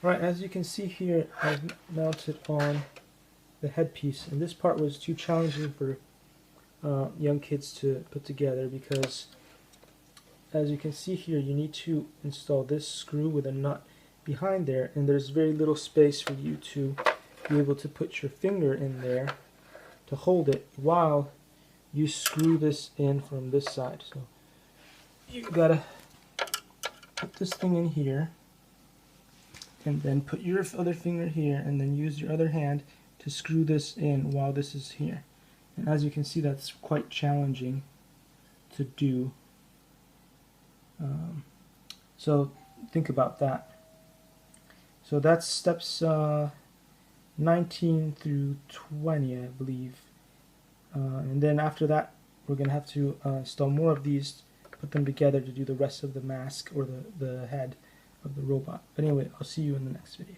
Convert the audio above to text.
Alright, as you can see here, I've mounted on the headpiece, and this part was too challenging for young kids to put together because, as you can see here, you need to install this screw with a nut behind there, and there's very little space for you to be able to put your finger in there to hold it while you screw this in from this side. So you gotta put this thing in here and then put your other finger here and then use your other hand to screw this in while this is here. And as you can see, that's quite challenging to do. So think about that. So that's steps 19 through 20, I believe. And then after that, we're going to have to install more of these, put them together to do the rest of the mask or the head of the robot. But anyway, I'll see you in the next video.